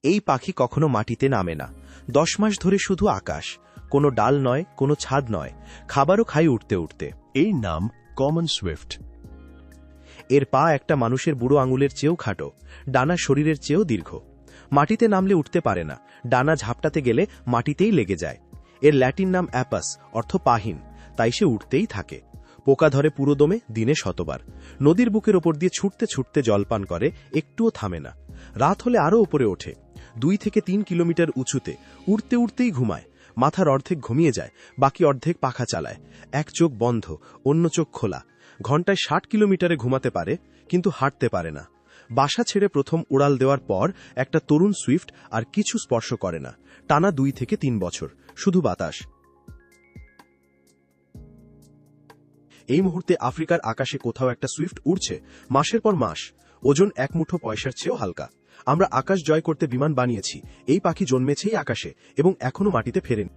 এই পাখি কখনো মাটিতে নামে না। 10 মাস ধরে শুধু আকাশ, কোনো ডাল নয়, কোনো ছাদ নয়, খাবারও খাই উঠতে উঠতে। এর নাম কমন সুইফট। এর পা একটা মানুষের বুড়ো আঙুলের চেয়েও খাটো, ডানা শরীরের চেয়েও দীর্ঘ। মাটিতে নামলে উঠতে পারে না, ডানা ঝাপটাতে গেলে মাটিতেই লেগে যায়। এর ল্যাটিন নাম অ্যাপাস, অর্থ পাহিন, তাই সে উঠতেই থাকে। পোকা ধরে পুরো দমে, দিনে 100 বার। নদীর বুকের ওপর দিয়ে ছুটতে ছুটতে জলপান করে, একটুও থামে না। রাত হলে আরও ওপরে ওঠে, 2 থেকে 3 কিলোমিটার উঁচুতে। উড়তে উড়তেই ঘুমায়, মাথার অর্ধেক ঘুমিয়ে যায়, বাকি অর্ধেক পাখা চালায়। এক চোখ বন্ধ, অন্য চোখ খোলা। ঘন্টায় 60 কিলোমিটারে ঘুমাতে পারে, কিন্তু হাঁটতে পারে না। বাসা ছেড়ে প্রথম উড়াল দেওয়ার পর একটা তরুণ সুইফট আর কিছু স্পর্শ করে না, টানা 2 থেকে 3 বছর, শুধু বাতাস। এই মুহূর্তে আফ্রিকার আকাশে কোথাও একটা সুইফট উড়ছে, মাসের পর মাস। ওজন 1 মুঠো পয়সার চেয়েও হালকা। আমরা আকাশ জয় করতে বিমান বানিয়েছি। এই পাখি জন্মেছেই আকাশে এবং এখনো মাটিতে ফেরেনি।